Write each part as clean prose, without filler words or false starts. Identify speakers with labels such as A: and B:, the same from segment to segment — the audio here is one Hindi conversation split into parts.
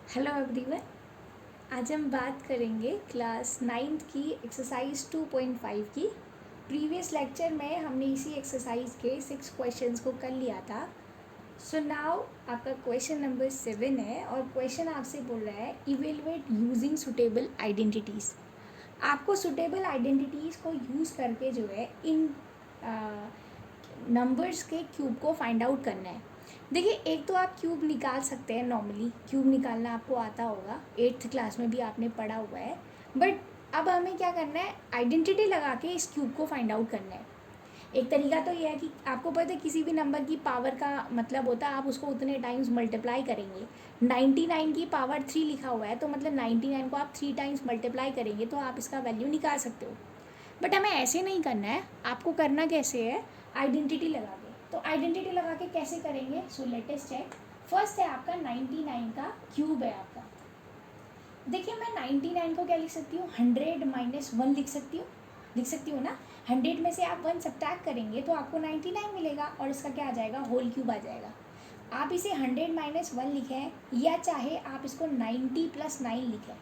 A: Hello everyone. आज हम बात करेंगे क्लास 9th की एक्सरसाइज 2.5 की। प्रीवियस लेक्चर में हमने इसी एक्सरसाइज के 6 क्वेश्चंस को कर लिया था। सो नाउ आपका क्वेश्चन नंबर 7 है और क्वेश्चन आपसे बोल रहा है इवेलुएट यूजिंग सुटेबल आइडेंटिटीज़। आपको सुटेबल आइडेंटिटीज़ को यूज़ करके जो है इन नंबर्स के क्यूब को फाइंड आउट करना है। देखिए, एक तो आप क्यूब निकाल सकते हैं, नॉर्मली क्यूब निकालना आपको आता होगा, 8th क्लास में भी आपने पढ़ा हुआ है। बट अब हमें क्या करना है, आइडेंटिटी लगा के इस क्यूब को फाइंड आउट करना है। एक तरीका तो ये है कि आपको पता है किसी भी नंबर की पावर का मतलब होता है आप उसको उतने टाइम्स मल्टीप्लाई करेंगे। 99 की पावर 3 लिखा हुआ है तो मतलब 99 को आप 3 टाइम्स मल्टीप्लाई करेंगे तो आप इसका वैल्यू निकाल सकते हो। बट हमें ऐसे नहीं करना है। आपको करना कैसे है, आइडेंटिटी लगा के। तो आइडेंटिटी लगा के कैसे करेंगे, so let us check. First है आपका 99 का क्यूब है आपका। देखिए, मैं 99 को क्या लिख सकती हूँ, 100 माइनस 1 लिख सकती हूँ ना। 100 में से आप 1 सब्ट्रैक्ट करेंगे तो आपको 99 मिलेगा और इसका क्या आ जाएगा, होल क्यूब आ जाएगा। आप इसे 100 माइनस 1 लिखें या चाहे आप इसको 90 प्लस 9 लिखें।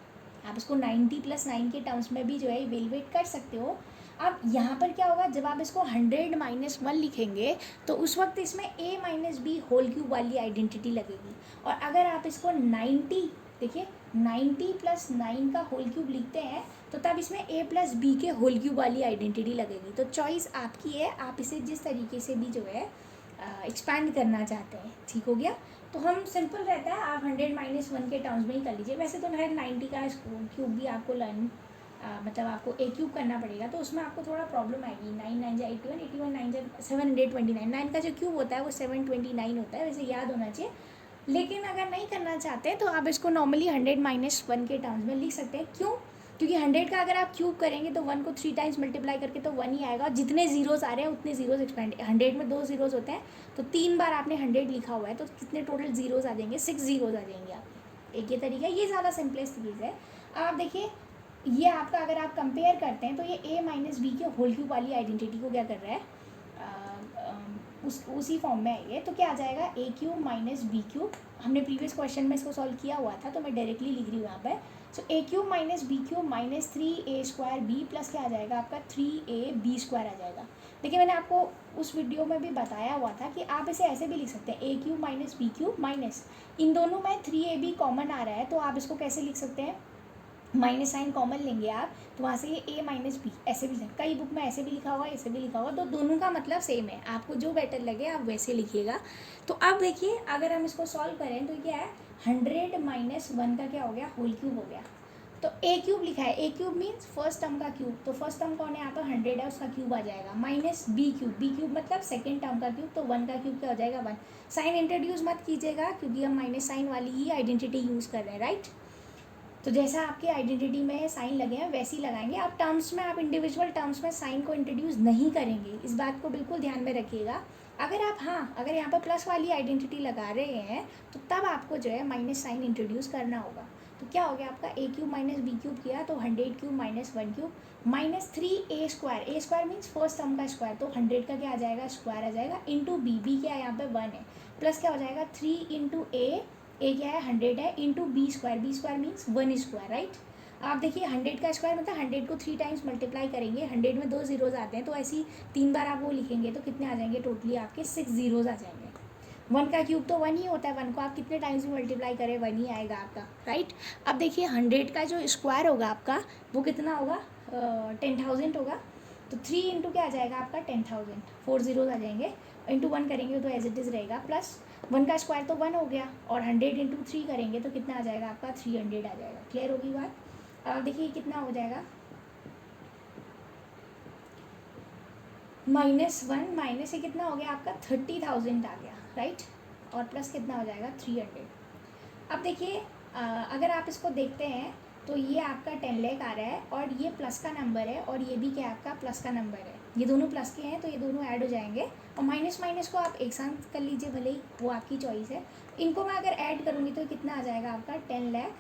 A: आप इसको 90 प्लस 9 के टर्म्स में भी जो है इवेलुएट कर सकते हो। अब यहाँ पर क्या होगा, जब आप इसको 100 माइनस 1 लिखेंगे तो उस वक्त इसमें a minus b whole cube वाली आइडेंटिटी लगेगी। और अगर आप इसको 90, देखिए 90 प्लस 9 का होल क्यूब लिखते हैं तो तब इसमें a प्लस बी के होल क्यूब वाली आइडेंटिटी लगेगी। तो चॉइस आपकी है, आप इसे जिस तरीके से भी जो है एक्सपैंड करना चाहते हैं। ठीक हो गया। तो हम सिंपल रहता है, आप 100 माइनस 1 के टर्म्स में ही कर लीजिए। वैसे तो हर 90 का क्यूब भी आपको लर्न मतलब आपको ए क्यूब करना पड़ेगा तो उसमें आपको थोड़ा प्रॉब्लम आएगी। 9 9 जा 81, 81 9 जा 729। 9 का जो क्यूब होता है वो 729 होता है, वैसे याद होना चाहिए। लेकिन अगर नहीं करना चाहते तो आप इसको नॉर्मली 100 माइनस 1 के टर्म्स में लिख सकते हैं। क्यों? क्योंकि 100 का अगर आप क्यूब करेंगे तो 1 को 3 टाइम्स मल्टीप्लाई करके तो 1 ही आएगा। जितने जीरोस आ रहे हैं उतने जीरोस एक्सपेंड, 100 में 2 जीरोस होते हैं तो 3 बार आपने 100 लिखा हुआ है तो कितने टोटल जीरोस आ जाएंगे, 6 जीरोस आ जाएंगे आप। एक ये तरीका, ये ज़्यादा सिंपलेस्ट चीज़ है। आप देखिए, ये आपका अगर आप कंपेयर करते हैं तो ये a माइनस बी के होल क्यूब वाली आइडेंटिटी को क्या कर रहा है, उसी फॉर्म में है ये। तो क्या आ जाएगा, ए क्यूब माइनस बी क्यूब। हमने प्रीवियस क्वेश्चन में इसको सॉल्व किया हुआ था तो मैं डायरेक्टली लिख रही हूँ यहाँ पर। So a cube minus b cube minus 3a square b plus क्या आ जाएगा आपका 3ab स्क्वायर आ जाएगा। देखिए, मैंने आपको उस वीडियो में भी बताया हुआ था कि आप इसे ऐसे भी लिख सकते हैं, a cube minus b cube minus, इन दोनों में 3ab कॉमन आ रहा है तो आप इसको कैसे लिख सकते हैं, माइनस साइन कॉमन लेंगे आप तो वहाँ से ये a माइनस बी ऐसे भी, कई बुक में ऐसे भी लिखा हुआ है ऐसे भी लिखा हुआ, तो दोनों का मतलब सेम है। आपको जो बेटर लगे आप वैसे लिखिएगा। तो अब देखिए, अगर हम इसको सॉल्व करें तो क्या है, 100 माइनस 1 का क्या हो गया, होल क्यूब हो गया। तो a क्यूब लिखा है, a cube means first term का क्यूब, तो फर्स्ट टर्म कौन है यहाँ पर, 100 है, उसका क्यूब आ जाएगा। माइनस b क्यूब मतलब सेकेंड टर्म का क्यूब, तो 1 का क्यूब क्या हो जाएगा 1। साइन इंट्रोड्यूस मत कीजिएगा क्योंकि हम माइनस साइन वाली ही आइडेंटिटी यूज़ कर रहे हैं, राइट। तो जैसा आपके आइडेंटिटी में साइन लगे हैं वैसे ही लगाएंगे। आप टर्म्स में, आप इंडिविजुअल टर्म्स में साइन को इंट्रोड्यूस नहीं करेंगे, इस बात को बिल्कुल ध्यान में रखिएगा। अगर आप, हाँ, अगर यहाँ पर प्लस वाली आइडेंटिटी लगा रहे हैं तो तब आपको जो है माइनस साइन इंट्रोड्यूस करना होगा। तो क्या हो गया आपका, a cube minus b cube किया तो 100 cube minus 1 cube minus 3a square, a square means first term का स्क्वायर, तो 100 का क्या आ जाएगा, स्क्वायर आ जाएगा, इंटू बी क्या है यहाँ पे 1 है, प्लस क्या हो जाएगा 3 इंटू ए क्या है 100 है, into b square means 1 square, right. आप देखिए 100 का स्क्वायर मतलब 100 को 3 टाइम्स मल्टीप्लाई करेंगे, 100 में 2 जीरोज आते हैं तो ऐसी 3 बार आप वो लिखेंगे तो कितने आ जाएंगे, टोटली आपके 6 जीरोज आ जाएंगे। 1 का क्यूब तो 1 ही होता है, 1 को आप कितने टाइम्स भी मल्टीप्लाई करें 1 ही आएगा आपका, राइट। अब देखिए 100 का जो स्क्वायर होगा आपका वो कितना होगा, 10,000 होगा। तो 3 इंटू क्या आ जाएगा आपका 10,000, 4 जीरोज आ जाएंगे, इंटू 1 करेंगे तो एज इट इज़ रहेगा, प्लस 1 का स्क्वायर तो 1 हो गया और 100 इंटू 3 करेंगे तो कितना आ जाएगा आपका 300 आ जाएगा। क्लियर होगी बात। अब देखिए कितना हो जाएगा, -1 माइनस ये कितना हो गया आपका 30,000 आ गया, राइट। और प्लस कितना हो जाएगा 300। अब देखिए अगर आप इसको देखते हैं तो ये आपका 10 लाख आ रहा है और ये प्लस का नंबर है और ये भी क्या आपका प्लस का नंबर है, ये दोनों प्लस के हैं तो ये दोनों ऐड हो जाएंगे। और माइनस माइनस को आप एक साथ कर लीजिए भले ही, वो आपकी चॉइस है। इनको मैं अगर ऐड करूँगी तो कितना आ जाएगा आपका 10 लाख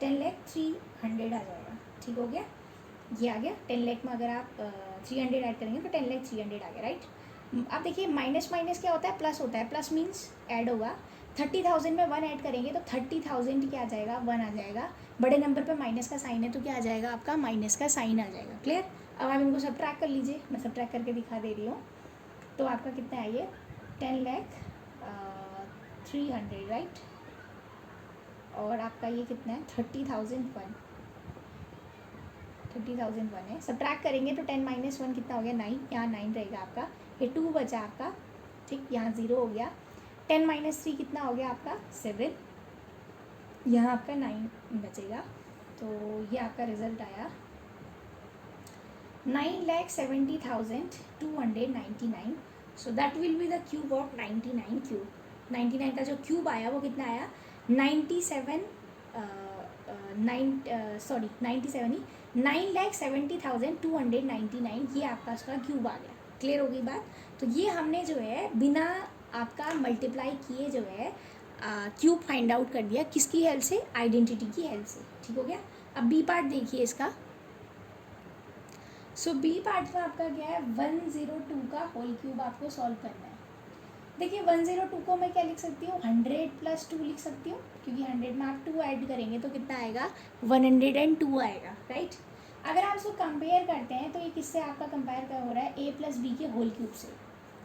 A: 300 आ जाएगा। ठीक हो गया, ये आ गया 10 लाख में अगर आप 300 ऐड करेंगे तो 10 लाख 300 आ गया, राइट। अब देखिए माइनस माइनस क्या होता है, प्लस होता है, प्लस मीन्स ऐड होगा। 30,000 में 1 ऐड करेंगे तो 30,000 क्या आ जाएगा, 1 आ जाएगा। बड़े नंबर पे माइनस का साइन है तो क्या आ जाएगा आपका, माइनस का साइन आ जाएगा। क्लियर। अब आप इनको सब्ट्रैक्ट कर लीजिए, मैं सब्ट्रैक्ट करके दिखा दे रही हूँ। तो आपका कितना है ये 10,300 राइट, और आपका ये कितना है 30,001 है। सब्ट्रैक्ट करेंगे तो 10 माइनस 1 कितना हो गया 9, यहाँ 9 रहेगा आपका, ये 2 बचा आपका, ठीक, यहाँ 0 हो गया। 10 माइनस 3 कितना हो गया आपका 7, यहाँ आपका 9 बचेगा। तो ये आपका रिजल्ट आया 9,70,299। So that will be the cube of 99 cube. 99 का जो क्यूब आया वो कितना आया 97 97 ही 9,70,299, ये आपका उसका क्यूब आ गया। क्लियर होगी बात। तो ये हमने जो है बिना आपका मल्टीप्लाई किए जो है क्यूब फाइंड आउट कर दिया, किसकी हेल्प से, आइडेंटिटी की हेल्प से। ठीक हो गया। अब बी पार्ट देखिए इसका। सो बी पार्ट में आपका क्या है 102 का होल क्यूब आपको सॉल्व करना है। देखिए 102 को मैं क्या लिख सकती हूँ 100 + 2 लिख सकती हूँ, क्योंकि 100 में आप 2 ऐड करेंगे तो कितना आएगा 102 आएगा राइट। अगर आप इसको कंपेयर करते हैं तो ये किससे आपका कंपेयर कर हो रहा है, a + b के होल क्यूब से।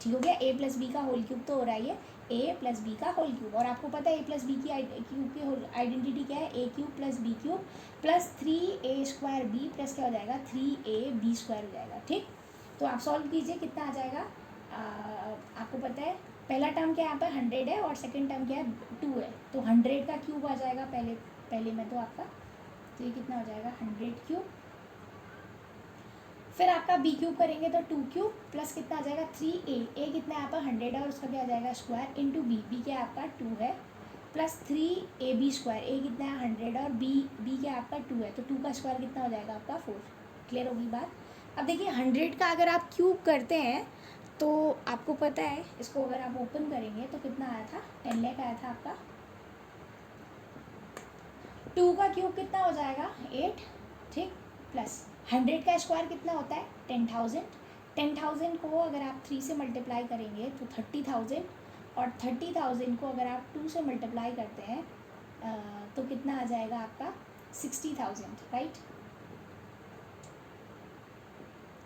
A: ठीक हो गया। a + b का होल क्यूब तो हो रहा है ये a + b का होल क्यूब, और आपको पता है a + b की क्यूब की आइडेंटिटी क्या है, a³ + b³ + 3a² प्लस क्या हो जाएगा 3ab² हो जाएगा। ठीक। तो आप सॉल्व कीजिए, कितना आ जाएगा आपको पता है पहला टर्म क्या है यहाँ पर 100 है और सेकंड टर्म क्या है 2 है, तो 100 का क्यूब आ जाएगा पहले में तो आपका, तो ये कितना हो जाएगा 100³ फिर आपका b³ करेंगे तो 2³ प्लस कितना आ जाएगा 3a कितना है यहाँ पर 100 है और उसका क्या आ जाएगा स्क्वायर इंटू b क्या आपका 2 है प्लस 3ab², a कितना है 100 और b क्या आपका 2 है, तो 2 का स्क्वायर कितना हो जाएगा आपका 4। क्लियर होगी बात। अब देखिए 100 का अगर आप क्यूब करते हैं तो आपको पता है इसको अगर आप ओपन करेंगे तो कितना आया था 10 लाख आया था आपका। 2 का क्यूब कितना हो जाएगा 8, ठीक, प्लस 100 का स्क्वायर कितना होता है 10,000। 10,000 को अगर आप 3 से मल्टीप्लाई करेंगे तो 30,000, और 30,000 को अगर आप 2 से मल्टीप्लाई करते हैं तो कितना आ जाएगा आपका 60,000 राइट।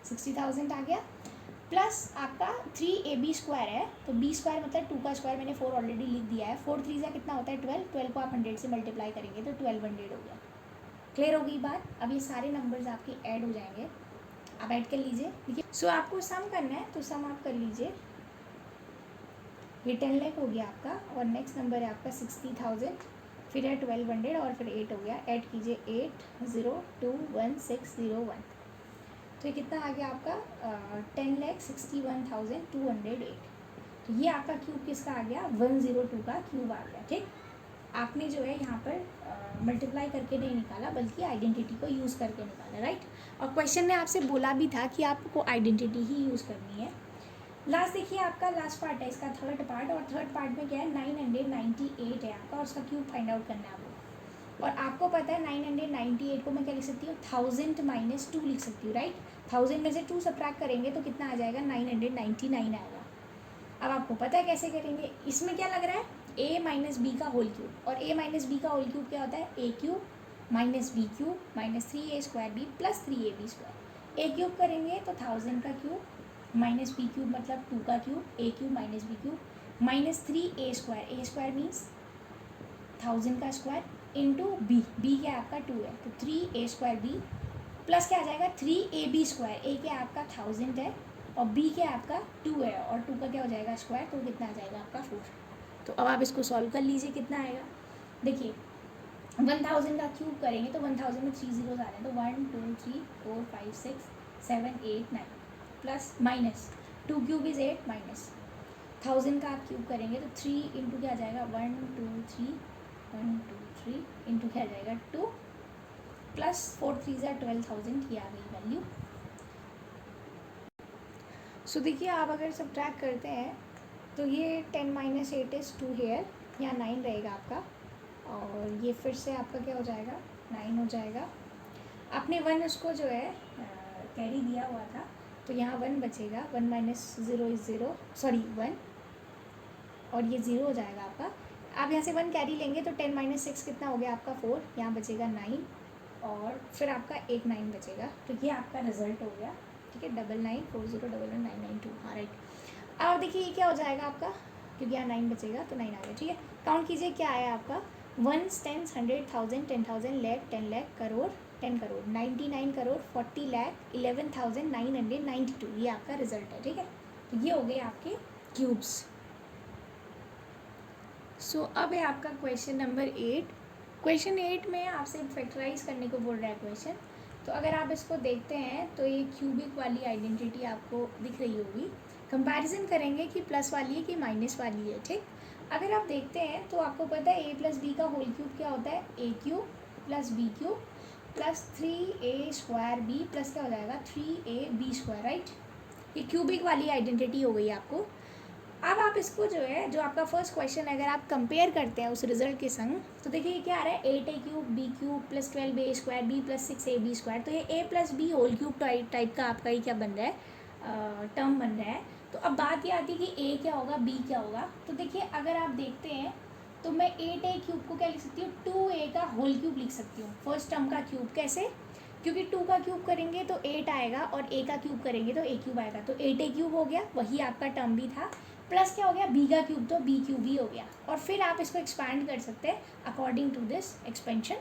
A: 60,000 आ गया, प्लस आपका 3ab² है तो b² मतलब 2 का स्क्वायर मैंने 4 ऑलरेडी लिख दिया है। 4 3 कितना होता है 12, 12 को आप 100 से मल्टीप्लाई करेंगे तो 1200 हो गया। क्लियर हो गई बात। अब ये सारे नंबर्स आपके ऐड हो जाएंगे, आप ऐड कर लीजिए। देखिए सो आपको सम करना है तो सम आप कर लीजिए। ये 10 लाख हो गया आपका, और नेक्स्ट नंबर है आपका 60,000, फिर है 1200 और फिर 8 हो गया। ऐड कीजिए 8021601, तो ये कितना आ गया आपका 10,61,208। तो ये आपका क्यूब किसका आ गया 102 का क्यूब आ गया। ठीक। आपने जो है यहाँ पर मल्टीप्लाई करके नहीं निकाला बल्कि आइडेंटिटी को यूज़ करके निकाला राइट। और क्वेश्चन ने आपसे बोला भी था कि आपको आइडेंटिटी ही यूज़ करनी है। लास्ट देखिए आपका लास्ट पार्ट है इसका थर्ड पार्ट, और थर्ड पार्ट में क्या है 998 है आपका, और उसका क्यूब फाइंड आउट करना है आपको। और आपको पता है 998 को मैं क्या लिख सकती हूँ 1000 - 2 लिख सकती हूँ राइट। 1000 में से 2 सब्ट्रैक्ट करेंगे तो कितना आ जाएगा 999 आएगा। अब आपको पता है कैसे करेंगे, इसमें क्या लग रहा है a - b का होल क्यूब, और a - b का होल क्यूब क्या होता है a³ - b³ - 3a² plus 3ab²। a³ करेंगे तो 1000 का क्यूब माइनस b³ मतलब 2 का cube, a³ - b³ minus 3a², means 1000 का स्क्वायर इंटू b क्या आपका 2 है तो 3a² प्लस क्या आ जाएगा 3ab², a क्या आपका 1000 है और b क्या आपका 2 है, और 2 का क्या हो जाएगा स्क्वायर, तो कितना आ जाएगा आपका 4। तो अब आप इसको सॉल्व कर लीजिए, कितना आएगा देखिए 1000 का क्यूब करेंगे तो 1000 में 3 जीरोज आ रहे हैं तो 1 2 3 4 5 6 7 8 9 प्लस माइनस 2³ इज 8 माइनस 1000 का आप क्यूब करेंगे तो 3 इंटू क्या आ जाएगा 1 2 3 1 2 3 इंटू क्या आ जाएगा 2 प्लस 4 3 12,000 की आ गई वैल्यू। सो देखिए आप अगर सब्ट्रैक्ट करते हैं तो ये 10 - 8 इज़ 2 हेयर, यहाँ 9 रहेगा आपका, और ये फिर से आपका क्या हो जाएगा 9 हो जाएगा। आपने 1 उसको जो है कैरी दिया हुआ था तो यहाँ 1 बचेगा, 1 - 0 इज़ 0 सॉरी 1, और ये 0 हो जाएगा आपका। आप यहाँ से 1 कैरी लेंगे तो 10 माइनस 6 कितना हो गया आपका 4, यहाँ बचेगा 9 और फिर आपका एक 9 बचेगा। तो ये आपका रिजल्ट हो गया, ठीक है। 9940119992, हाँ राइट। अब देखिए ये क्या हो जाएगा आपका, क्योंकि यहाँ 9 बचेगा तो 9 आ गया, ठीक है। काउंट कीजिए क्या आया आपका, 1 10 100 1000 10,000 लाख 10 लाख करोड़ 10 करोड़ 99 करोड़ 40 लाख 11,992, ये आपका रिजल्ट है, ठीक है। तो ये हो गए आपके क्यूब्स। सो अब है आपका क्वेश्चन नंबर 8। क्वेश्चन 8 में आपसे फैक्टराइज करने को बोल रहा है क्वेश्चन। तो अगर आप इसको देखते हैं तो ये क्यूबिक वाली आइडेंटिटी आपको दिख रही होगी। कंपैरिजन करेंगे कि प्लस वाली है कि माइनस वाली है, ठीक। अगर आप देखते हैं तो आपको पता है ए प्लस बी का होल क्यूब क्या होता है, a cube plus b cube plus 3a² b plus क्या हो जाएगा 3ab², राइट। ये क्यूबिक वाली आइडेंटिटी हो गई आपको। अब आप इसको जो है, जो आपका फर्स्ट क्वेश्चन है, अगर आप कंपेयर करते हैं उस रिजल्ट के संग, तो देखिए ये क्या आ रहा है, 8a cube b cube plus 12a² b plus 6ab²। तो ये a plus b whole cube type का आपका ये क्या बन रहा है, टर्म बन रहा है। तो अब बात ये आती है कि a क्या होगा b क्या होगा। तो देखिए अगर आप देखते हैं तो मैं 8a क्यूब को क्या लिख सकती हूँ, 2a का होल क्यूब लिख सकती हूँ, फर्स्ट टर्म का क्यूब। कैसे, क्योंकि 2 का क्यूब करेंगे तो 8 आएगा और a का क्यूब करेंगे तो a क्यूब आएगा। तो 8a क्यूब हो गया, वही आपका टर्म भी था, प्लस क्या हो गया b का क्यूब, तो b क्यूब ही हो गया। और फिर आप इसको एक्सपैंड कर सकते हैं अकॉर्डिंग टू दिस एक्सपेंशन।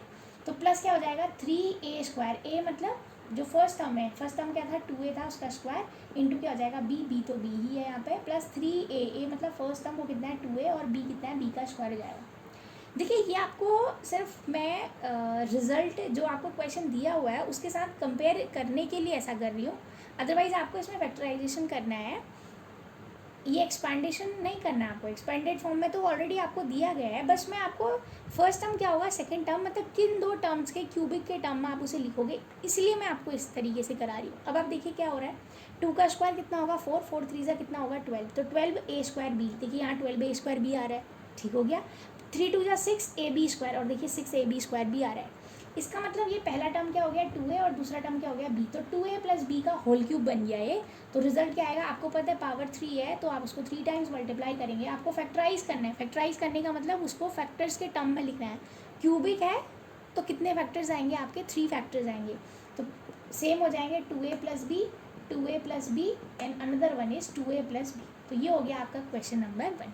A: तो प्लस क्या हो जाएगा 3a², a मतलब जो फर्स्ट टर्म है, फर्स्ट टर्म क्या था 2a था, उसका स्क्वायर इंटू क्या हो जाएगा b तो b ही है यहाँ पे, प्लस 3a मतलब फर्स्ट टर्म वो कितना है 2a और b कितना है b का स्क्वायर हो जाएगा। देखिए ये आपको सिर्फ मैं रिज़ल्ट जो आपको क्वेश्चन दिया हुआ है उसके साथ कंपेयर करने के लिए ऐसा कर रही हूँ, अदरवाइज़ आपको इसमें फैक्टराइजेशन करना है, ये एक्सपेंडेशन नहीं करना है आपको। एक्सपेंडेड फॉर्म में तो ऑलरेडी आपको दिया गया है, बस मैं आपको फर्स्ट टर्म क्या होगा, सेकंड टर्म मतलब किन दो टर्म्स के क्यूबिक के टर्म में आप उसे लिखोगे, इसलिए मैं आपको इस तरीके से करा रही हूँ। अब आप देखिए क्या हो रहा है, 2 का स्क्वायर कितना होगा 4, 4 3 सा कितना होगा 12, तो 12a² बी, देखिए यहाँ 12a² बी आ रहा है, ठीक हो गया। 3 2 6ab² और देखिए 6ab² भी आ रहा है। इसका मतलब ये पहला टर्म क्या हो गया 2a और दूसरा टर्म क्या हो गया b, तो 2a प्लस b का होल क्यूब बन गया ये। तो रिजल्ट क्या आएगा, आपको पता है पावर 3 है तो आप उसको 3 टाइम्स मल्टीप्लाई करेंगे, आपको फैक्टराइज करना है। फैक्टराइज करने का मतलब उसको फैक्टर्स के टर्म में लिखना है। क्यूबिक है तो कितने फैक्टर्स आएंगे आपके, 3 फैक्टर्स आएंगे, तो सेम हो जाएंगे 2a plus b 2a plus b and another one is 2a plus b. तो ये हो गया आपका question number 1,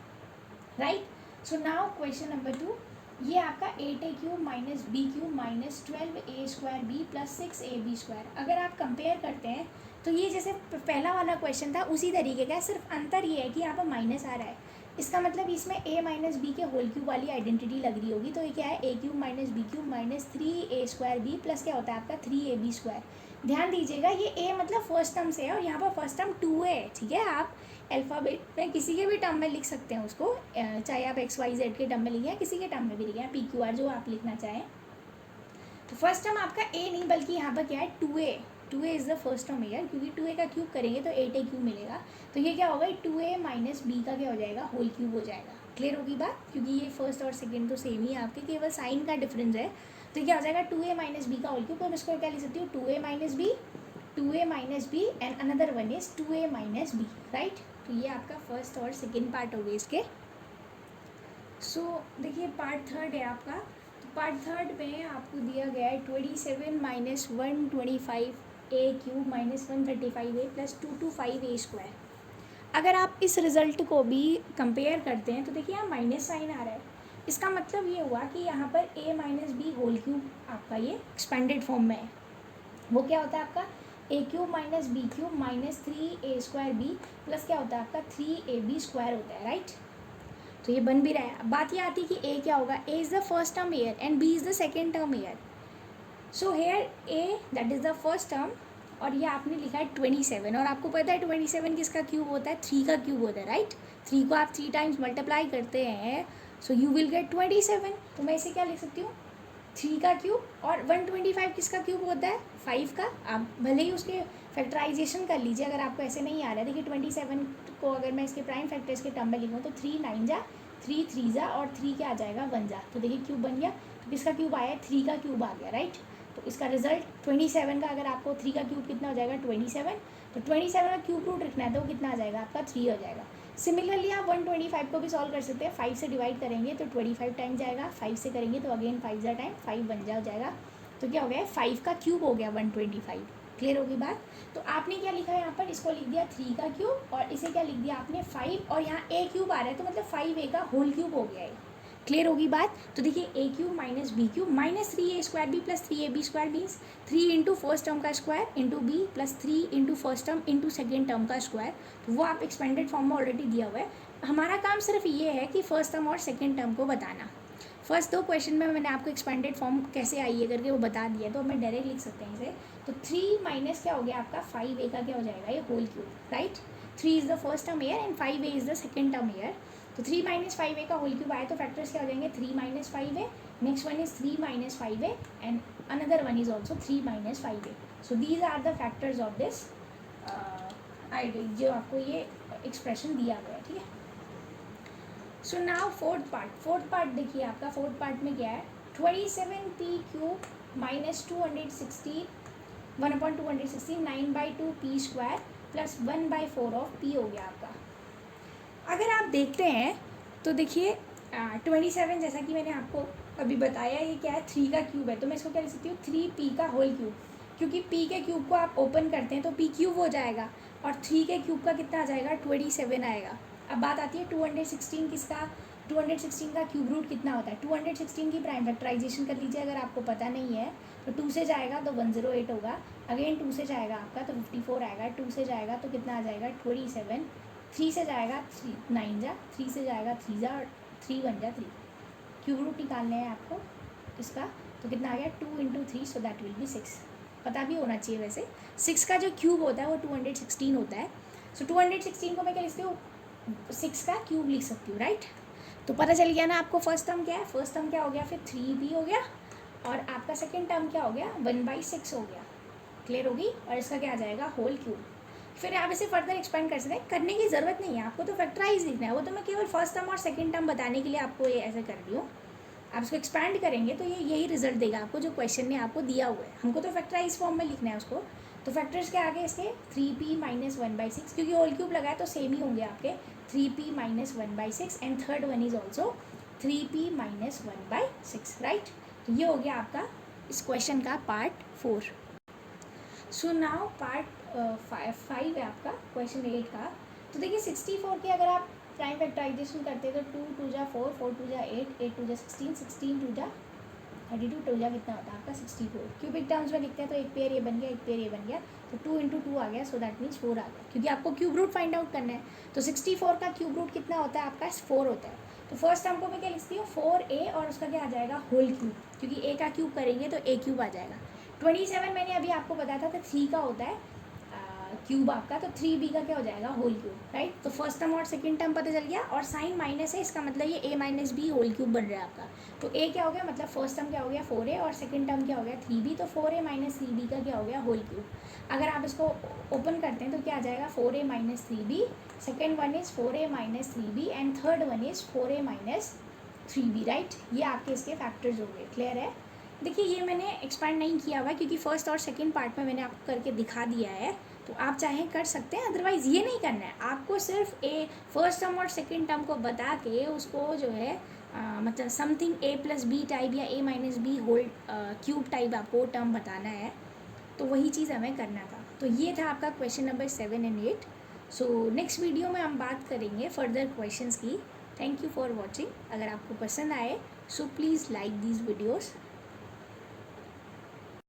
A: right. So now question number 2, ये आपका 8a cube minus b cube minus 12a² b plus 6ab²। अगर आप कंपेयर करते हैं तो ये जैसे पहला वाला क्वेश्चन था उसी तरीके का है, सिर्फ अंतर ये है कि यहाँ पर माइनस आ रहा है। इसका मतलब इसमें a माइनस बी के होल क्यूब वाली आइडेंटिटी लग रही होगी। तो ये क्या है, a cube minus b cube minus 3a² b plus क्या होता है आपका 3ab²। ध्यान दीजिएगा ये a मतलब फर्स्ट टर्म से है और यहाँ पर फर्स्ट टर्म 2a है, ठीक है। आप अल्फ़ाबेट में किसी के भी टर्म में लिख सकते हैं उसको, चाहे आप XYZ के टर्म में लिखें या किसी के टर्म में भी लिखें, PQR जो आप लिखना चाहें। तो फर्स्ट टर्म आपका a नहीं बल्कि यहाँ पर क्या है 2a is the first term air, क्योंकि 2a का क्यूब करेंगे तो 8a क्यूब मिलेगा। तो ये क्या होगा 2a माइनस बी का क्या हो जाएगा होल क्यूब हो जाएगा। क्लियर होगी बात, क्योंकि ये फर्स्ट और सेकेंड तो सेम ही है आपके, केवल साइन का डिफरेंस है। तो क्या हो जाएगा 2a माइनस बी का होल क्यूब, तो मैं इसको क्या लिख सकती हूँ 2a minus b and another one is 2a minus b, right. तो ये आपका फर्स्ट और सेकेंड पार्ट हो गए इसके। सो देखिए पार्ट थर्ड है आपका। तो पार्ट थर्ड में आपको दिया गया है 27 minus 125a cube minus 135a plus 225a²। अगर आप इस रिज़ल्ट को भी कंपेयर करते हैं तो देखिए यहाँ माइनस साइन आ रहा है, इसका मतलब ये हुआ कि यहाँ पर a minus b whole cube आपका ये एक्सपेंडेड फॉर्म में है। वो क्या होता है आपका a cube minus b cube minus 3a² b plus क्या होता है आपका 3ab² होता है, राइट। तो ये बन भी रहा है। अब बात ये आती है कि a क्या होगा, a is the first term here and b is the second term air. So here a that is the first term और ये आपने लिखा है 27 और आपको पता है 27 किसका क्यूब होता है, 3 का क्यूब होता है, राइट। 3 को आप 3 टाइम्स मल्टीप्लाई करते हैं सो यू विल गेट 27। तो मैं इसे क्या लिख सकती हूँ 3 का क्यूब, और 125 किसका क्यूब होता है 5 का। आप भले ही उसके फैक्टराइजेशन कर लीजिए अगर आपको ऐसे नहीं आ रहा है। देखिए 27 को अगर मैं इसके प्राइम फैक्टर्स के टर्म में लिखूँ तो 3 9 जा 3 3 जा और 3 क्या आ जाएगा 1 जा। तो देखिए क्यूब बन गया, तो किसका क्यूब आया 3 का क्यूब आ गया, राइट। तो इसका रिजल्ट 27 का, अगर आपको 3 का क्यूब कितना हो जाएगा 27, तो 27 का क्यूब रूट रखना है तो वो कितना आ जाएगा आपका 3 हो जाएगा। सिमिलरली आप 125 को भी सॉल्व कर सकते हैं। 5 से डिवाइड करेंगे तो 25 टाइम जाएगा, 5 से करेंगे तो अगेन 5 टाइम 5 बन जाएगा। तो क्या हो गया, 5 का क्यूब हो गया 125। क्लियर होगी बात। तो आपने क्या लिखा है यहाँ पर, इसको लिख दिया 3 का क्यूब और इसे क्या लिख दिया आपने 5, और यहाँ ए क्यूब आ रहा है तो मतलब 5a का होल क्यूब हो गया है। क्लियर होगी बात। तो देखिए a cube minus b cube minus 3a² plus 3ab² means 3 into first term का square into b plus 3 into first term into second term का स्क्वायर। तो वो आप एक्सपेंडेड फॉर्म में ऑलरेडी दिया हुआ है। हमारा काम सिर्फ ये है कि फर्स्ट टर्म और सेकेंड टर्म को बताना। फर्स्ट 2 क्वेश्चन में मैंने आपको एक्सपेंडेड फॉर्म कैसे आई है करके वो बता दिया, तो हमें डायरेक्ट लिख सकते हैं इसे। तो 3 माइनस क्या हो गया आपका 5a का क्या हो जाएगा, ये whole cube, right. 3 is the first term here and 5a is the second term here. तो 3 माइनस 5a का होल क्यूब आया तो फैक्टर्स क्या हो जाएंगे, 3 minus 5a, next one is 3 minus 5a and another one is also 3 minus 5a। So these are the factors of this ideal, जो आपको ये एक्सप्रेशन दिया गया है, ठीक है। सो नाउ फोर्थ पार्ट देखिए आपका फोर्थ पार्ट में क्या है, 27p cube minus 216 1/216 9/2 p square plus 1/4 of p हो गया आपका। अगर आप देखते हैं तो देखिए 27 जैसा कि मैंने आपको अभी बताया, ये क्या है 3 का क्यूब है, तो मैं इसको क्या लिख सकती हूँ 3p का होल क्यूब, क्योंकि p के क्यूब को आप ओपन करते हैं तो p क्यूब हो जाएगा और 3 के क्यूब का कितना आ जाएगा 27 आएगा। अब बात आती है 216 किसका, 216 का क्यूब रूट कितना होता है, 216 की प्राइम फैक्टराइजेशन कर लीजिए अगर आपको पता नहीं है तो 2 से जाएगा तो 108 होगा, अगेन 2 से जाएगा आपका तो 54 आएगा, 2 से जाएगा तो कितना आ जाएगा 27, 3 से जाएगा 9 जा, 3 से जाएगा 3 जा और 3 1 जा 3। क्यूब रूट निकालने हैं आपको इसका, तो कितना आ गया 2 into 3 so that will be 6। पता भी होना चाहिए वैसे 6 का जो क्यूब होता है वो 216 होता है। सो 216 को मैं क्या लिखती हूँ 6 का क्यूब लिख सकती हूँ, राइट। तो पता चल गया ना आपको फर्स्ट टर्म क्या है, फर्स्ट टर्म क्या हो गया फिर 3b हो गया और आपका सेकेंड टर्म क्या हो गया 1/6 हो गया। क्लियर होगी। और इसका क्या आ जाएगा होल क्यूब। फिर आप इसे फर्दर एक्सपेंड कर सकते हैं, करने की ज़रूरत नहीं है आपको, तो फैक्टराइज लिखना है, वो तो मैं केवल फर्स्ट टर्म और सेकंड टर्म बताने के लिए आपको ये ऐसे कर रही हूँ। आप इसको एक्सपैंड करेंगे तो ये यही रिजल्ट देगा आपको जो क्वेश्चन ने आपको दिया हुआ है, हमको तो फैक्टराइज फॉर्म में लिखना है उसको। तो फैक्टर्स के आगे इसके 3p माइनस 1/6, क्योंकि होल क्यूब लगाए तो सेम ही होंगे आपके 3p minus 1/6 and third one is also 3p minus 1/6, right. तो ये हो गया आपका इस क्वेश्चन का पार्ट 4। सो नाउ पार्ट 5 है आपका क्वेश्चन 8 का। तो देखिए 64 के अगर आप प्राइम फैक्टराइजेशन करते हैं तो 2 2 जा 4, 4 2 जा 8, 8 2 जा 16, 16 2 जा 32, 2 जा कितना होता है आपका 64। क्यूबिक टर्म्स में लिखते हैं तो एक पेयर ये बन गया, एक पेयर ये बन गया, तो 2 इंटू 2 आ गया, सो दैट मीन्स 4 आ गया, क्योंकि आपको क्यूब रूट फाइंड आउट करना है। तो 64 का क्यूब रूट कितना होता है आपका 4 होता है। तो फर्स्ट टर्म को मैं क्या लिखती हूँ 4a और उसका क्या आ जाएगा होल क्यूब, क्योंकि a का क्यूब करेंगे तो a क्यूब आ जाएगा। 27 मैंने अभी आपको बताया था 3 का होता है क्यूब आपका, तो 3b का क्या हो जाएगा होल क्यूब, राइट। तो फर्स्ट टर्म और सेकंड टर्म पता चल गया, और साइन माइनस है इसका मतलब ये a minus b whole cube बन रहा है आपका। तो a क्या हो गया मतलब फर्स्ट टर्म क्या हो गया 4a और सेकंड टर्म क्या हो गया 3b, तो 4a माइनस 3b का क्या हो गया होल क्यूब। अगर आप इसको ओपन करते हैं तो क्या आ जाएगा 4a minus 3b, second one is 4a minus 3b and third one is 4a minus 3b, right. ये आपके इसके फैक्टर्स हो गए। क्लियर है। देखिए ये मैंने एक्सपैंड नहीं किया हुआ क्योंकि फर्स्ट और सेकंड पार्ट में मैंने आपको करके दिखा दिया है, तो आप चाहे कर सकते हैं, अदरवाइज़ ये नहीं करना है आपको। सिर्फ फर्स्ट टर्म और सेकंड टर्म को बता के उसको जो है मतलब something a plus b type या a minus b whole cube type आपको टर्म बताना है, तो वही चीज़ हमें करना था। तो ये था आपका question number 7 and 8। So next video में हम बात करेंगे फर्दर क्वेश्चंस की। Thank you for watching. अगर आपको पसंद आए so please like these videos